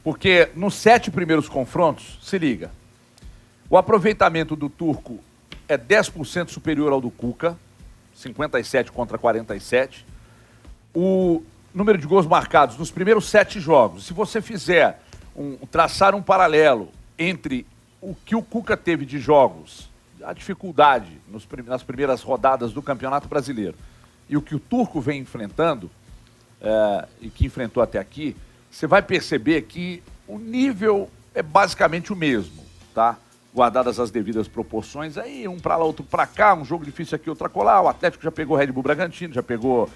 Porque nos 7 primeiros confrontos, se liga, o aproveitamento do Turco é 10% superior ao do Cuca, 57 contra 47. O número de gols marcados nos primeiros 7 jogos, se você fizer traçar um paralelo entre o que o Cuca teve de jogos, a dificuldade nas primeiras rodadas do Campeonato Brasileiro, e o que o Turco vem enfrentando, e que enfrentou até aqui, você vai perceber que o nível é basicamente o mesmo, tá? Guardadas as devidas proporções, aí um para lá, outro para cá, um jogo difícil aqui, outro acolá. O Atlético já pegou Red Bull Bragantino, já pegou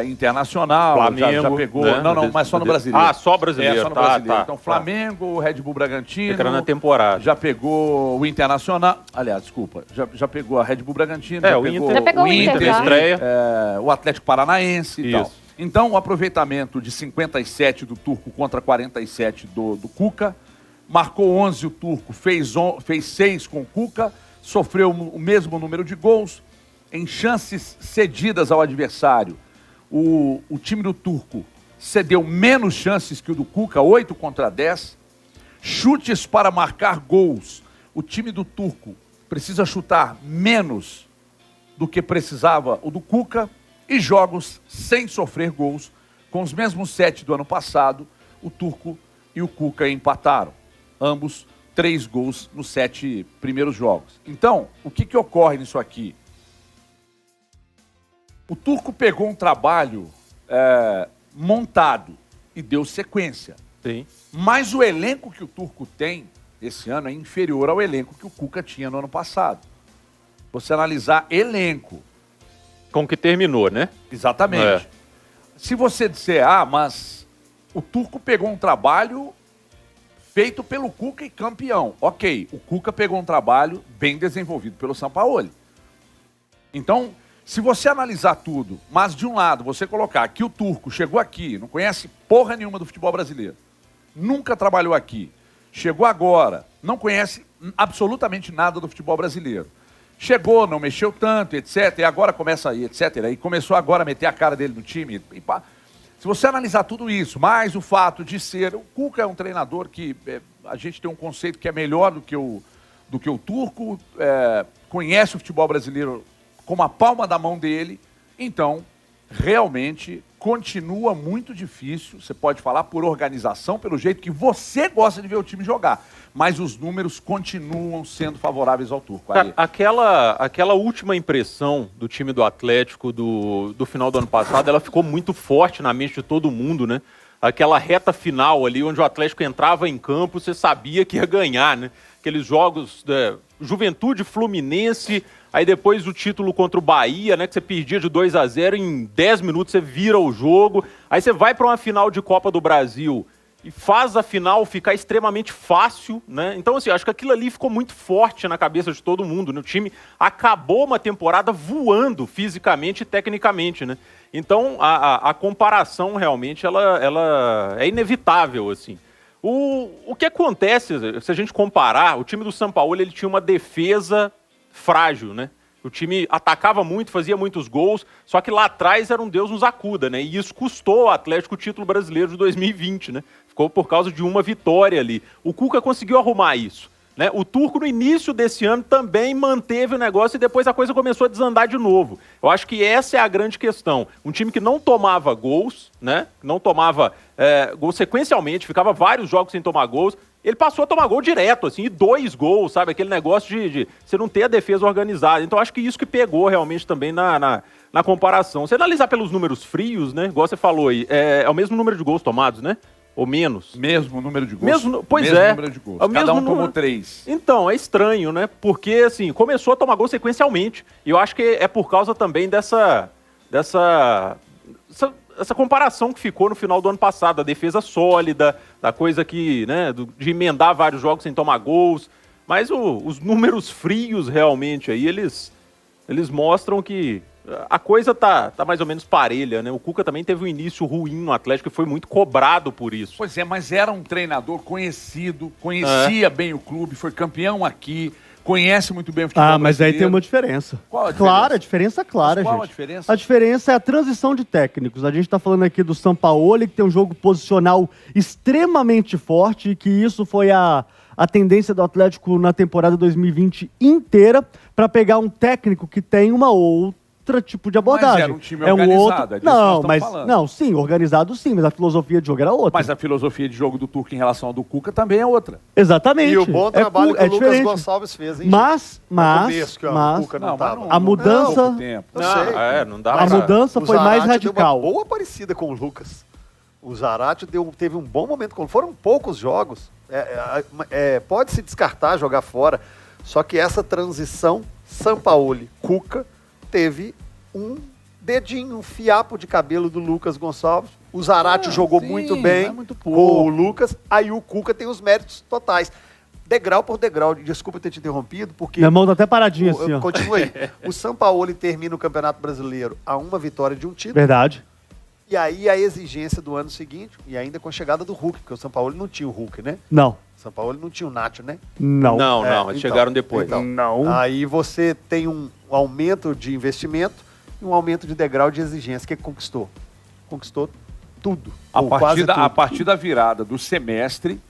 Internacional, Flamengo, já pegou... Né? Não, mas só no brasileiro. Ah, só brasileiro. Só no brasileiro. Então, Flamengo, Red Bull Bragantino... Era na temporada. Já pegou o Internacional... Aliás, desculpa. Já pegou a Red Bull Bragantino, já pegou o Inter, estreia. O Atlético Paranaense e Isso. tal. Então, o aproveitamento de 57 do Turco contra 47 do Cuca, marcou 11 o Turco, fez 6 com o Cuca, sofreu o mesmo número de gols, em chances cedidas ao adversário. O time do Turco cedeu menos chances que o do Cuca, 8 contra 10. Chutes para marcar gols. O time do Turco precisa chutar menos do que precisava o do Cuca. E jogos sem sofrer gols, com os mesmos 7 do ano passado, o Turco e o Cuca empataram. Ambos 3 gols nos 7 primeiros jogos. Então, o que ocorre nisso aqui? O Turco pegou um trabalho montado e deu sequência. Sim. Mas o elenco que o Turco tem esse ano é inferior ao elenco que o Cuca tinha no ano passado. Você analisar elenco. Com que terminou, né? Exatamente. Se você disser, mas o Turco pegou um trabalho feito pelo Cuca e campeão. Ok, o Cuca pegou um trabalho bem desenvolvido pelo Sampaoli. Então, se você analisar tudo, mas de um lado você colocar que o Turco chegou aqui, não conhece porra nenhuma do futebol brasileiro, nunca trabalhou aqui, chegou agora, não conhece absolutamente nada do futebol brasileiro. Chegou, não mexeu tanto, etc. E agora começa aí, etc. E começou agora a meter a cara dele no time. Se você analisar tudo isso, mais o fato de ser... O Cuca é um treinador que a gente tem um conceito que é melhor do que o Turco, conhece o futebol brasileiro como a palma da mão dele. Então, realmente, continua muito difícil. Você pode falar por organização, pelo jeito que você gosta de ver o time jogar. Mas os números continuam sendo favoráveis ao Turco. Cara, aquela última impressão do time do Atlético do final do ano passado, ela ficou muito forte na mente de todo mundo, né? Aquela reta final ali, onde o Atlético entrava em campo, você sabia que ia ganhar, né? Aqueles jogos, Juventude, Fluminense, aí depois o título contra o Bahia, né? Que você perdia de 2-0, em 10 minutos você vira o jogo. Aí você vai para uma final de Copa do Brasil e faz a final ficar extremamente fácil, né? Então, assim, acho que aquilo ali ficou muito forte na cabeça de todo mundo, né? O time acabou uma temporada voando fisicamente e tecnicamente, né? Então, a comparação realmente, ela é inevitável, assim. O que acontece, se a gente comparar, o time do Sampaoli, ele tinha uma defesa frágil, né? O time atacava muito, fazia muitos gols, só que lá atrás era um Deus nos acuda, né? E isso custou ao Atlético o título brasileiro de 2020, né? Ficou por causa de uma vitória ali. O Cuca conseguiu arrumar isso, né? O Turco, no início desse ano, também manteve o negócio e depois a coisa começou a desandar de novo. Eu acho que essa é a grande questão. Um time que não tomava gols, né? Não tomava gols sequencialmente, ficava vários jogos sem tomar gols. Ele passou a tomar gol direto, assim, e 2 gols, sabe? Aquele negócio de você não ter a defesa organizada. Então, acho que isso que pegou realmente também na comparação. Se analisar pelos números frios, né? Igual você falou aí, é o mesmo número de gols tomados, né? Ou menos. Mesmo número de gols. Pois é. Número de gols. Cada um tomou 3. Então, é estranho, né? Porque, assim, começou a tomar gol sequencialmente. E eu acho que é por causa também dessa comparação que ficou no final do ano passado, a defesa sólida, da coisa que, né, de emendar vários jogos sem tomar gols, mas os números frios realmente aí, eles mostram que a coisa tá mais ou menos parelha, né? O Cuca também teve um início ruim no Atlético e foi muito cobrado por isso. Pois é, mas era um treinador conhecido, conhecia bem o clube, foi campeão aqui, conhece muito bem o futebol brasileiro. Mas aí tem uma diferença. Qual a diferença? Claro, a diferença é clara, Mas qual gente. a diferença? A diferença é a transição de técnicos. A gente está falando aqui do Sampaoli, que tem um jogo posicional extremamente forte, e que isso foi a tendência do Atlético na temporada 2020 inteira, para pegar um técnico que tem uma outra tipo de abordagem. Mas era um time organizado, é disso que nós Não, estamos mas falando. não, sim, organizado sim, mas a filosofia de jogo era outra. Mas a filosofia de jogo do Turco em relação ao do Cuca também é outra. Exatamente. E o bom trabalho que o Lucas diferente. Gonçalves fez, hein? Mas No começo, que o Cuca não mas tava. A mudança- pouco tempo. Eu sei. Não dá A pra- mudança O foi mais Zarate deu radical. uma boa parecida com o Lucas. O Zarate teve um bom momento. Foram poucos jogos. Pode-se descartar, jogar fora. Só que essa transição, Sampaoli, Cuca, teve um dedinho, um fiapo de cabelo do Lucas Gonçalves. O Zarate jogou sim, muito bem é muito pouco. com o Lucas. Aí o Cuca tem os méritos totais. Degrau por degrau. Desculpa ter te interrompido, porque... Minha mão tá até paradinha assim, ó. Continua aí. O Sampaoli termina o Campeonato Brasileiro a uma vitória de um título. Verdade. E aí a exigência do ano seguinte, e ainda com a chegada do Hulk, porque o Sampaoli não tinha o Hulk, né? Não. O Sampaoli não tinha o Nacho, né? Não. Não, então, eles chegaram depois. então. Não. Aí você tem um aumento de investimento e um aumento de degrau de exigência. O que conquistou? Conquistou tudo. ou quase tudo. A partir da virada do semestre,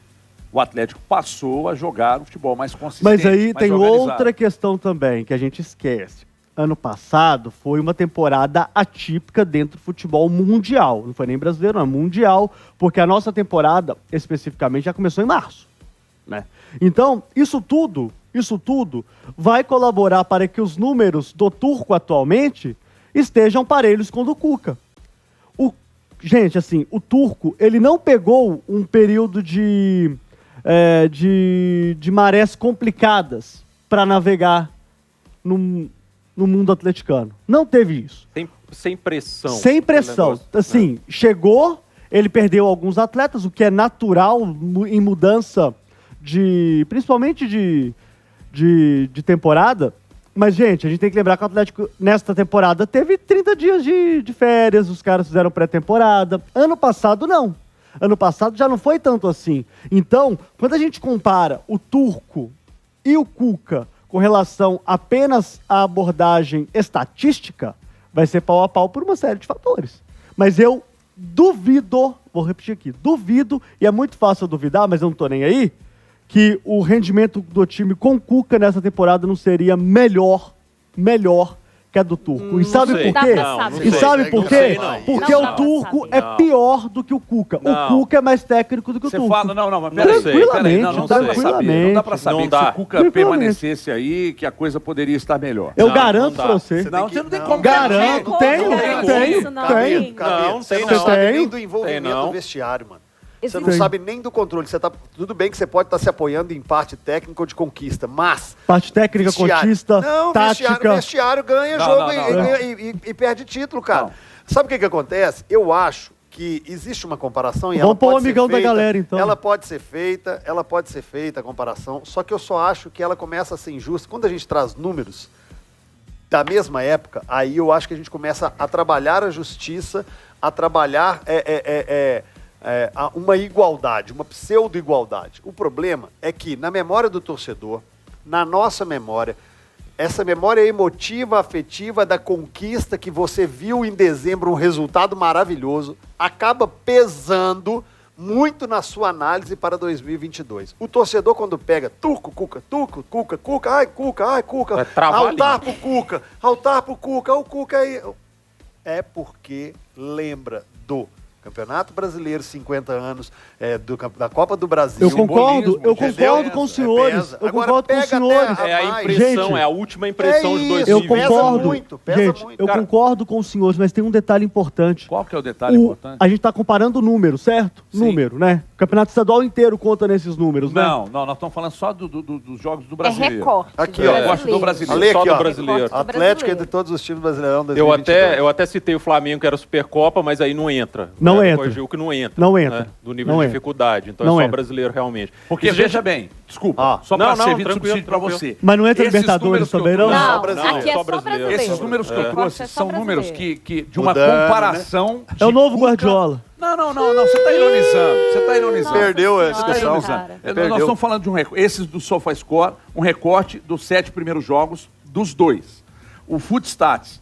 o Atlético passou a jogar um futebol mais consistente. Mas aí mais tem organizado. outra questão também que a gente esquece. Ano passado foi uma temporada atípica dentro do futebol mundial. Não foi nem brasileiro, não, mundial, porque a nossa temporada, especificamente, já começou em março, né? Então, isso tudo vai colaborar para que os números do Turco atualmente estejam parelhos com o do Cuca. Gente, assim, o Turco, ele não pegou um período de marés complicadas para navegar no mundo atleticano. Não teve isso. Sem pressão. Sem pressão. Negócio, Assim, chegou, ele perdeu alguns atletas, o que é natural em mudança principalmente de temporada. Mas, gente, a gente tem que lembrar que o Atlético, nesta temporada, teve 30 dias de férias, os caras fizeram pré-temporada. Ano passado, não. Ano passado já não foi tanto assim. Então, quando a gente compara o Turco e o Cuca com relação apenas à abordagem estatística, vai ser pau a pau por uma série de fatores. Mas eu duvido, vou repetir aqui, duvido, e é muito fácil duvidar, mas eu não tô nem aí, que o rendimento do time com Cuca nessa temporada não seria melhor que a do Turco. E sabe sei. por quê? Dá pra saber. E sabe Não por sei, quê? não. Porque Não o dá pra Turco saber. é Não. pior do que o Cuca. Não. O Cuca é mais técnico do que o Você Turco. fala, não, mas peraí. Tranquilamente, Não dá pra saber. Não dá pra saber Não que dá. se o Cuca Tranquilamente. permanecesse aí, que a coisa poderia estar melhor. Eu Não, garanto não dá. pra você. Não, você não tem Não. como Garanto, Não tenho, tem tenho, isso, não. tenho. Não, Você tem não não. sabe Tem. nem do envolvimento Tem não. do vestiário, mano. Você Existe. não Tem. sabe nem do controle. Tudo bem que você pode estar se apoiando em parte técnica ou de conquista, mas... Parte técnica, vestiário- contista, não, tática. Vestiário ganha Não, jogo não, e perde título, cara. Não. Sabe o que acontece? Eu acho que existe uma comparação e Vamos ela pôr o pode ser amigão da feita, galera, então. Ela pode ser feita a comparação, só que eu só acho que ela começa a ser injusta. Quando a gente traz números da mesma época, aí eu acho que a gente começa a trabalhar a justiça, a trabalhar uma igualdade, uma pseudo-igualdade. O problema é que na memória do torcedor, na nossa memória, essa memória emotiva, afetiva da conquista que você viu em dezembro, um resultado maravilhoso, acaba pesando muito na sua análise para 2022. O torcedor, quando pega Turco, Cuca, ai, Cuca, Vai travar altar ali. pro Cuca, o Cuca aí. É porque lembra do Campeonato Brasileiro, 50 anos, da Copa do Brasil. Eu concordo Entendeu? com os senhores. Pesa. Eu Agora concordo com os pega senhores. até É a mais. impressão, Gente, é a última impressão de isso. 2020. Eu Pesa concordo. muito, pesa Gente, muito. eu Cara, concordo com os senhores, mas tem um detalhe importante. Qual que é o detalhe importante? A gente está comparando o número, certo? Sim. Número, né? O campeonato estadual inteiro conta nesses números, né? Não, nós estamos falando só dos jogos do É brasileiro. recorte. Aqui, do ó, eu gosto do brasileiro. Ale Só aqui, do ó. brasileiro. Recorte do Atlético brasileiro. entre todos os times brasileirão Eu 2022. até citei o Flamengo, que era Supercopa, mas aí não entra. Não Não entra. Corrigiu que não entra. Não entra. Né? Do nível Não de entra. dificuldade. Então Não é só entra. brasileiro realmente. Porque, veja bem, desculpa, só para Não, servir de tranquilo, subsídio para tranquilo. você. Mas não entra Esses Libertadores números que eu também, não? trouxe- Não, brasileiro. aqui é Só só brasileiro. brasileiro. Esses números que eu Corte trouxe é só são números brasileiro. que de uma Mudando, comparação. É o de novo Cuca- Guardiola. Não, você está ironizando. Você está ironizando. Perdeu a Nossa discussão. Senhora, cara. Perdeu. Nós estamos falando de esses do SofaScore, um recorte dos 7 primeiros jogos dos dois. O Footstats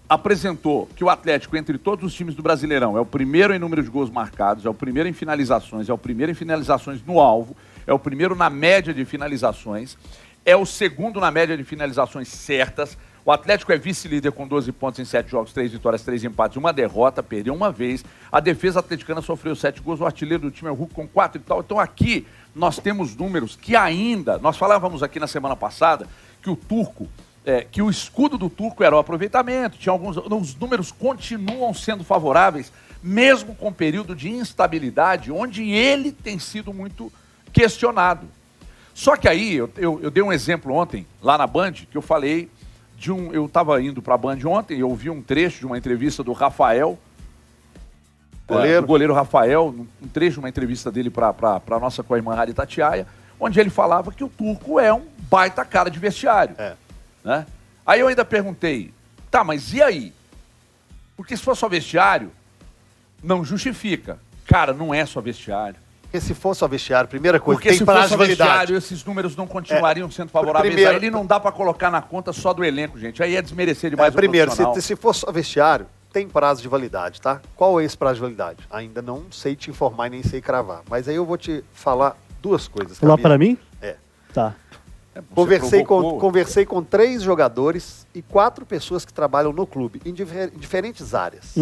apresentou que o Atlético, entre todos os times do Brasileirão, é o primeiro em número de gols marcados, é o primeiro em finalizações, é o primeiro em finalizações no alvo, é o primeiro na média de finalizações, é o segundo na média de finalizações certas. O Atlético é vice-líder com 12 pontos em 7 jogos, 3 vitórias, 3 empates, 1 derrota, perdeu uma vez. A defesa atleticana sofreu 7 gols, o artilheiro do time é o Hulk com 4 e tal. Então aqui nós temos números que ainda, nós falávamos aqui na semana passada, que o Turco, que o escudo do Turco era o aproveitamento, tinha os números continuam sendo favoráveis, mesmo com o período de instabilidade, onde ele tem sido muito questionado. Só que aí, eu dei um exemplo ontem, lá na Band, que eu falei eu estava indo para a Band ontem, eu ouvi um trecho de uma entrevista do Rafael, do goleiro Rafael, um trecho de uma entrevista dele para a nossa co-irmã Rádio Itatiaia, onde ele falava que o Turco é um baita cara de vestiário. Né? Aí eu ainda perguntei, tá, mas e aí? Porque se for só vestiário, não justifica. Cara, não é só vestiário. Porque se for só vestiário, primeira coisa, Porque tem se prazo fosse de validade. vestiário, esses números não continuariam sendo favoráveis primeiro- a ele, não dá para colocar na conta só do elenco, gente. Aí é desmerecer demais o Primeiro, profissional. se for só vestiário, tem prazo de validade, tá? Qual é esse prazo de validade? Ainda não sei te informar e nem sei cravar. Mas aí eu vou te falar duas coisas. Falar Camila. para mim? É. Tá. Você Conversei com 3 jogadores e 4 pessoas que trabalham no clube, em diferentes áreas.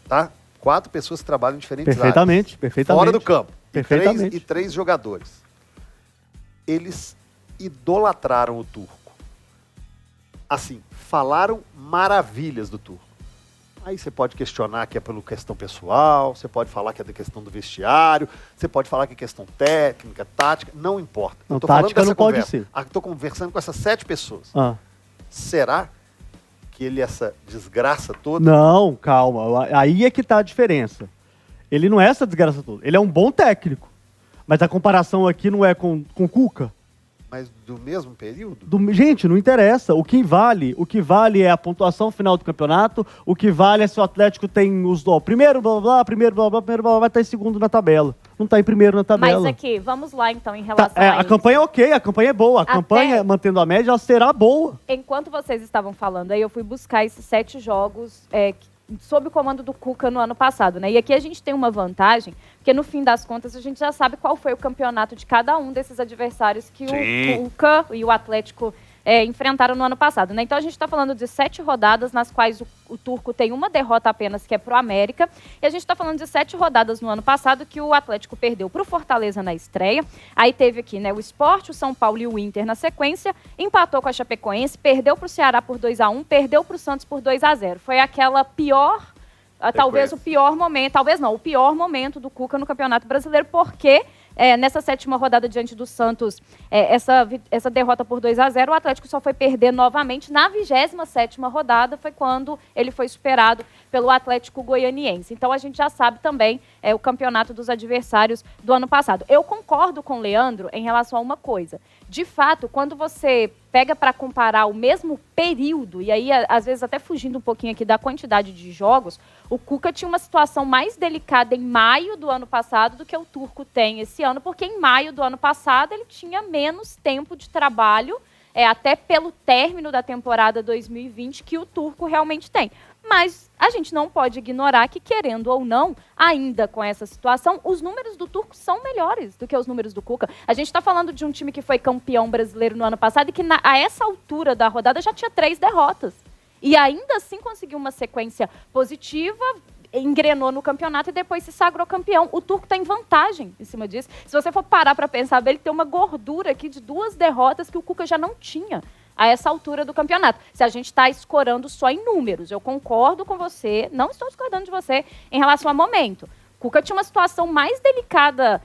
Tá? 4 pessoas que trabalham em diferentes Perfeitamente, áreas. perfeitamente. Fora do campo. Perfeitamente. E 3 jogadores. Eles idolatraram o Turco. Assim, falaram maravilhas do Turco. Aí você pode questionar que é pela questão pessoal, você pode falar que é da questão do vestiário, você pode falar que é questão técnica, tática, não importa. Não, Eu tô falando tática dessa não pode conversa. ser. Estou conversando com essas 7 pessoas. Ah. Será que ele, essa desgraça toda... Não, calma. Aí é que tá a diferença. Ele não é essa desgraça toda. Ele é um bom técnico. Mas a comparação aqui não é com o Cuca. Mas do mesmo período? Gente, não interessa. O que vale é a pontuação final do campeonato. O que vale é se o Atlético tem os primeiro blá blá, primeiro blá blá, primeiro blá blá, vai estar em segundo na tabela. Não está em primeiro na tabela. Mas aqui, vamos lá então em relação Tá, a a isso. campanha é ok, a campanha é boa. A campanha, mantendo a média, ela será boa. Enquanto vocês estavam falando, aí eu fui buscar esses 7 jogos sob o comando do Cuca no ano passado, né? E aqui a gente tem uma vantagem, porque no fim das contas a gente já sabe qual foi o campeonato de cada um desses adversários que o Cuca e o Atlético enfrentaram no ano passado, né? Então a gente está falando de 7 rodadas nas quais o Turco tem uma derrota apenas, que é pro América, e a gente está falando de 7 rodadas no ano passado que o Atlético perdeu pro Fortaleza na estreia, aí teve aqui, né, o Sport, o São Paulo e o Inter na sequência, empatou com a Chapecoense, perdeu pro Ceará por 2-1, perdeu pro Santos por 2-0. Foi aquela pior, talvez o pior momento, talvez não, o pior momento do Cuca no Campeonato Brasileiro, porque nessa 7ª rodada diante do Santos, essa derrota por 2-0, o Atlético só foi perder novamente na 27ª rodada, foi quando ele foi superado pelo Atlético Goianiense. Então a gente já sabe também o campeonato dos adversários do ano passado. Eu concordo com o Leandro em relação a uma coisa. De fato, quando você pega para comparar o mesmo período, e aí às vezes até fugindo um pouquinho aqui da quantidade de jogos, o Cuca tinha uma situação mais delicada em maio do ano passado do que o Turco tem esse ano, porque em maio do ano passado ele tinha menos tempo de trabalho, até pelo término da temporada 2020, que o Turco realmente tem. Mas a gente não pode ignorar que, querendo ou não, ainda com essa situação, os números do Turco são melhores do que os números do Cuca. A gente está falando de um time que foi campeão brasileiro no ano passado e que, a essa altura da rodada, já tinha 3 derrotas. E ainda assim conseguiu uma sequência positiva, engrenou no campeonato e depois se sagrou campeão. O Turco está em vantagem em cima disso. Se você for parar para pensar, ele tem uma gordura aqui de 2 derrotas que o Cuca já não tinha a essa altura do campeonato. Se a gente está escorando só em números, eu concordo com você, não estou discordando de você em relação ao momento. O Cuca tinha uma situação mais delicada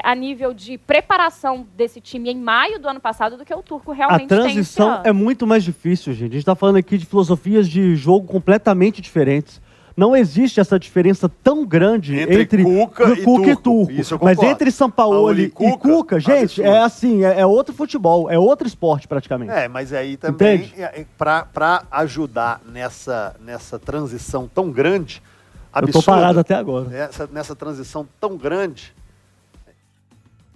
a nível de preparação desse time em maio do ano passado do que o Turco realmente tem. A transição é muito mais difícil, gente. A gente está falando aqui de filosofias de jogo completamente diferentes. não existe essa diferença tão grande Entre Cuca e Turco. Isso eu Mas concordo. entre Sampaoli e Cuca, gente, absurdo. é assim, é outro futebol, é outro esporte praticamente. Mas aí também, Entende? para ajudar nessa transição tão grande, Eu absurda, tô parado até agora. nessa transição tão grande,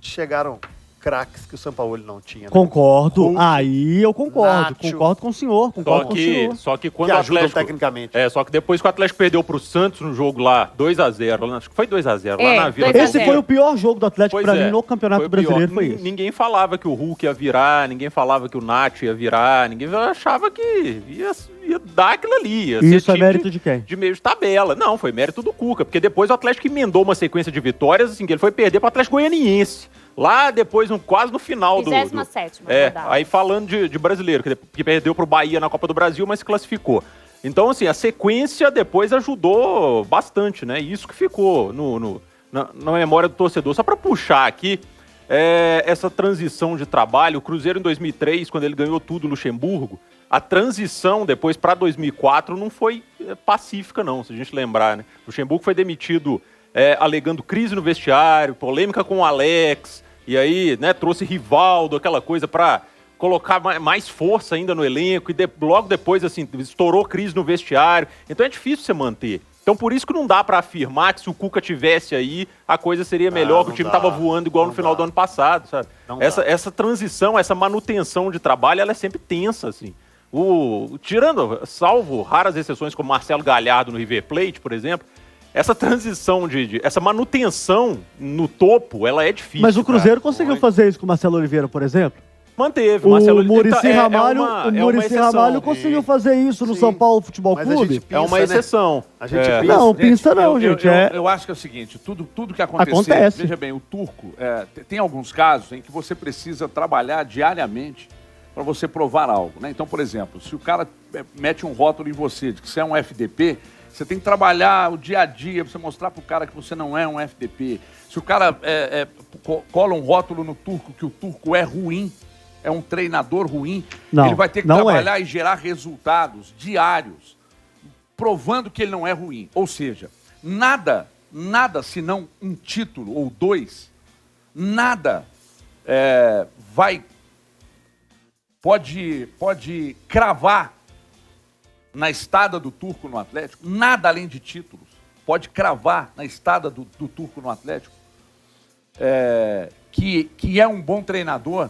chegaram craques que o Sampaoli não tinha. Né? Concordo. Hulk, Aí eu concordo. Nacho. Concordo com o senhor. Concordo com o senhor. Só que quando Que o ajudam Atlético... tecnicamente. Só que depois que o Atlético perdeu pro Santos no jogo lá, 2-0, acho que foi 2-0, lá na Vila. 2 a 0. Esse foi o pior jogo do Atlético Pois pra é, mim no Campeonato foi o pior. Brasileiro, foi isso. Ninguém falava que o Hulk ia virar, ninguém falava que o Nacho ia virar, ninguém achava que ia dar aquilo ali. Ia ser Isso é time mérito de quem? De meio de tabela. Não, foi mérito do Cuca, porque depois o Atlético emendou uma sequência de vitórias, assim, que ele foi perder pro Atlético Goianiense. Lá depois, quase no final do... 27ª rodada. Aí falando de brasileiro, que perdeu pro Bahia na Copa do Brasil, mas se classificou. Então, assim, a sequência depois ajudou bastante, né? Isso que ficou na memória do torcedor. Só para puxar aqui, essa transição de trabalho, o Cruzeiro em 2003, quando ele ganhou tudo no Luxemburgo, a transição depois para 2004 não foi pacífica, não, se a gente lembrar, né? O Luxemburgo foi demitido alegando crise no vestiário, polêmica com o Alex, e aí, né, trouxe Rivaldo, aquela coisa para colocar mais força ainda no elenco, e logo depois, assim, estourou crise no vestiário. Então é difícil você manter. Então por isso que não dá para afirmar que se o Cuca tivesse aí, a coisa seria melhor, que o time tava voando igual no final do ano passado, sabe? Essa transição, essa manutenção de trabalho, ela é sempre tensa, assim. Salvo raras exceções como Marcelo Galhardo no River Plate, por exemplo, essa transição, essa manutenção no topo, ela é difícil. Mas o Cruzeiro conseguiu fazer isso com o Marcelo Oliveira, por exemplo? Manteve. O Muricy Ramalho conseguiu fazer isso no São Paulo Futebol Mas a Clube. gente É uma exceção. A gente pensa. Não, pinça não, gente. Eu acho que é o seguinte, tudo que acontecer, Acontece. veja bem, o Turco, tem alguns casos em que você precisa trabalhar diariamente para você provar algo, né? Então, por exemplo, se o cara mete um rótulo em você de que você é um FDP, você tem que trabalhar o dia a dia para você mostrar para o cara que você não é um FDP. Se o cara cola um rótulo no Turco que o Turco é ruim, é um treinador ruim, Não, ele vai ter que não trabalhar e gerar resultados diários, provando que ele não é ruim. Ou seja, nada senão um título ou dois, pode cravar na estada do Turco no Atlético, nada além de títulos, pode cravar na estada do Turco no Atlético, que é um bom treinador,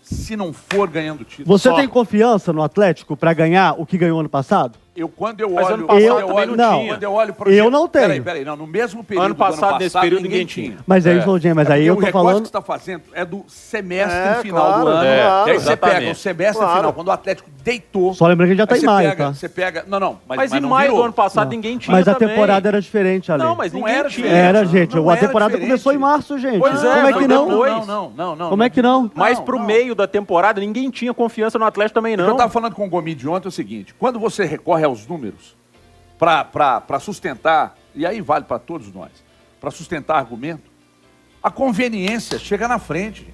se não for ganhando título. Você Só. tem confiança no Atlético pra ganhar o que ganhou ano passado? Quando eu Mas olho... ano passado quando eu também olho- não tinha. Quando eu olho pro Eu não tenho. Peraí, não, no mesmo período Ano passado, nesse período, ninguém tinha. Mas é isso, Lodinha, mas aí eu tô porque o recorte falando... que você está fazendo é do semestre final claro, do ano. claro, E aí você exatamente. pega o semestre Claro. final, quando o Atlético deitou... Só lembrando que a gente já tá aí em você maio, pega, tá? Você pega... Não, Mas em não maio virou. do ano passado Não. ninguém tinha Mas a também. temporada era diferente, Ale. Não, mas Não ninguém era tinha. diferente. Era, gente. Não A era temporada diferente. começou em março, gente. Pois é, Como é foi que não? depois. Não. Como é que não? Mas pro meio da temporada, ninguém tinha confiança no Atlético também, O que eu não. estava falando com o Gomide ontem é o seguinte, quando você recorre aos números para sustentar, e aí vale para todos nós, para sustentar argumento, a conveniência chega na frente.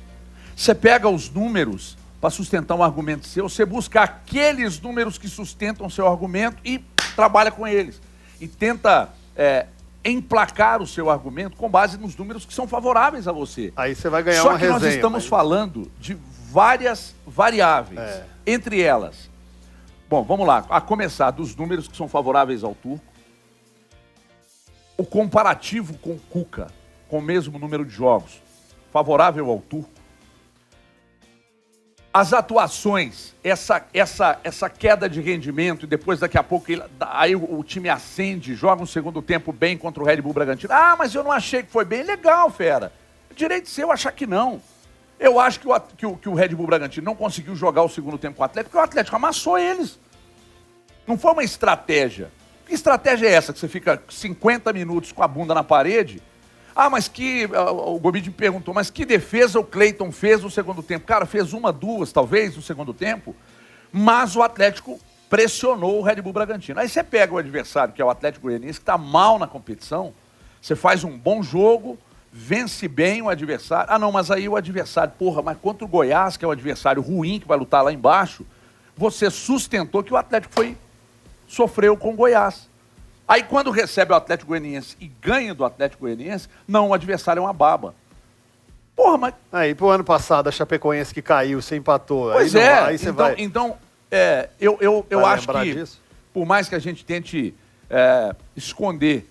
Você pega os números para sustentar um argumento seu, você busca aqueles números que sustentam o seu argumento e trabalha com eles. E tenta emplacar o seu argumento com base nos números que são favoráveis a você. Aí você vai ganhar Só uma que resenha. nós estamos falando de várias variáveis. Entre elas, bom, vamos lá, a começar dos números que são favoráveis ao Turco, o comparativo com o Cuca, com o mesmo número de jogos, favorável ao Turco, as atuações, essa queda de rendimento, e depois daqui a pouco aí o time acende, joga um segundo tempo bem contra o Red Bull Bragantino. Ah, mas eu não achei que foi bem. Legal, fera. Direito seu achar que não. Eu acho que o Red Bull Bragantino não conseguiu jogar o segundo tempo com o Atlético, porque o Atlético amassou eles. Não foi uma estratégia. Que estratégia é essa? Que você fica 50 minutos com a bunda na parede? Ah, mas o Gomide me perguntou, mas que defesa o Cleiton fez no segundo tempo? Cara, fez uma, duas, talvez, no segundo tempo, mas o Atlético pressionou o Red Bull Bragantino. Aí você pega o adversário, que é o Atlético Goianiense, que está mal na competição, você faz um bom jogo, vence bem o adversário. Ah, não, mas aí o adversário, mas contra o Goiás, que é o adversário ruim, que vai lutar lá embaixo, você sustentou que o Atlético sofreu com o Goiás. Aí quando recebe o Atlético Goianiense e ganha do Atlético Goianiense, não, o adversário é uma baba. Porra, mas... Aí, pro ano passado, a Chapecoense que caiu, você empatou. Pois aí não, é, aí você vai eu vai acho lembrar que, disso? por mais que a gente tente esconder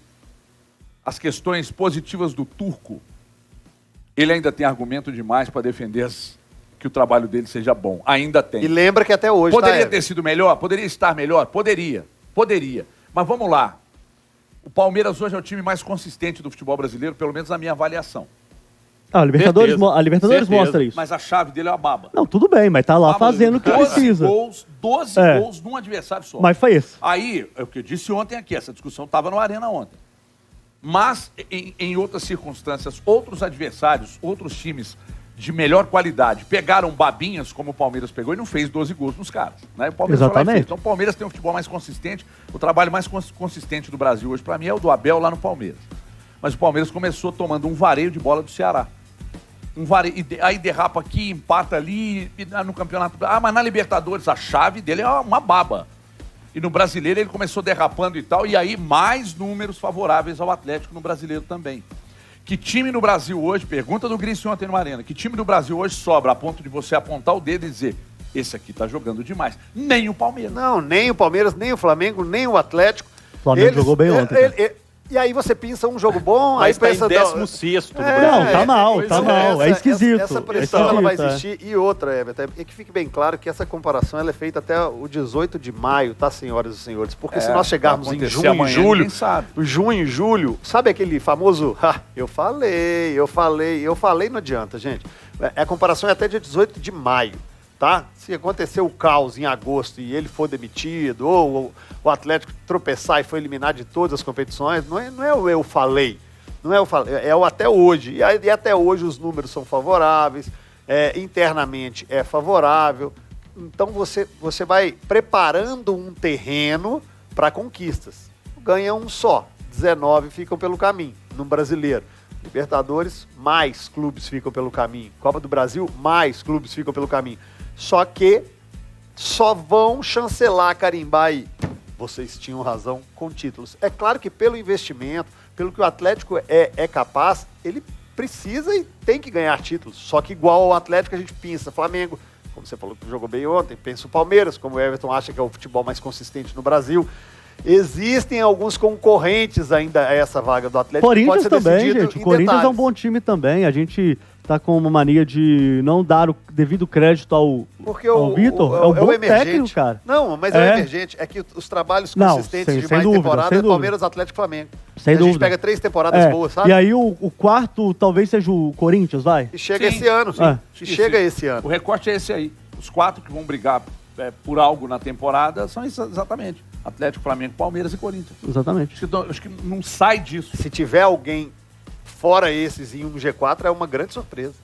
as questões positivas do Turco, ele ainda tem argumento demais para defender que o trabalho dele seja bom. Ainda tem. E lembra que até hoje, Poderia tá, ter sido melhor? Poderia estar melhor? Poderia. Mas vamos lá. O Palmeiras hoje é o time mais consistente do futebol brasileiro, pelo menos na minha avaliação. A Libertadores, Certeza. a Libertadores Certeza. mostra isso. Mas a chave dele é a baba. Não, tudo bem, mas tá lá Baba, fazendo o que 12 precisa. gols, 12 É. gols num adversário só. Mas foi isso. Aí, é o que eu disse ontem aqui, essa discussão estava no Arena ontem. Mas, em outras circunstâncias, outros adversários, outros times de melhor qualidade, pegaram babinhas, como o Palmeiras pegou, e não fez 12 gols nos caras. Né? O Palmeiras foi lá e Exatamente. fez. Então, o Palmeiras tem um futebol mais consistente. O trabalho mais consistente do Brasil hoje, para mim, é o do Abel lá no Palmeiras. Mas o Palmeiras começou tomando um vareio de bola do Ceará. Aí derrapa aqui, empata ali, e no campeonato. Mas na Libertadores a chave dele é uma baba. E no Brasileiro ele começou derrapando e tal, e aí mais números favoráveis ao Atlético no Brasileiro também. Que time no Brasil hoje, pergunta do Gris ontem no Arena, que time do Brasil hoje sobra a ponto de você apontar o dedo e dizer, esse aqui tá jogando demais? Nem o Palmeiras. Não, nem o Palmeiras, nem o Flamengo, nem o Atlético. O Flamengo jogou bem ontem, cara. E aí você pensa um jogo bom, Mas aí tá pensa... em 16º no É, Brasil. Não, tá mal, pois tá mal. É esquisito. Essa É pressão ela vai esquisito, existir. E outra, Everton, é que fique bem claro que essa comparação ela é feita até o 18 de maio, tá, senhoras e senhores? Porque se nós chegarmos em acontecer junho, amanhã, julho, ninguém sabe. junho, julho, sabe aquele famoso, eu falei, não adianta, gente. A comparação é até dia 18 de maio. Tá? Se acontecer o caos em agosto e ele for demitido, ou o Atlético tropeçar e for eliminado de todas as competições, não é o eu falei, não é o falei, é o até hoje. E até hoje os números são favoráveis, internamente é favorável. Então você vai preparando um terreno para conquistas. Ganha um só, 19 ficam pelo caminho no Brasileiro. Libertadores, mais clubes ficam pelo caminho. Copa do Brasil, mais clubes ficam pelo caminho. Só que só vão chancelar, carimbar e vocês tinham razão com títulos. É claro que pelo investimento, pelo que o Atlético é capaz, ele precisa e tem que ganhar títulos. Só que igual ao Atlético a gente pensa Flamengo, como você falou que jogou bem ontem, pensa o Palmeiras, como o Everton acha que é o futebol mais consistente no Brasil. Existem alguns concorrentes ainda a essa vaga do Atlético. Corinthians que pode ser também, decidido gente. O em Corinthians é um detalhes. bom time também. A gente tá com uma mania de não dar o devido crédito ao Vitor. É um bom técnico, cara. Não, mas é o emergente. É que os trabalhos Não, consistentes sem de mais dúvida, temporada sem é dúvida. Palmeiras, Atlético e Flamengo. Sem a gente dúvida. pega 3 temporadas boas, sabe? E aí o quarto talvez seja o Corinthians, vai? E chega Sim, esse ano, sim. É. E chega esse ano. O recorte é esse aí. Os 4 que vão brigar por algo na temporada são exatamente Atlético, Flamengo, Palmeiras e Corinthians. Exatamente. Acho que não sai disso. Se tiver alguém fora esses em um G4, é uma grande surpresa.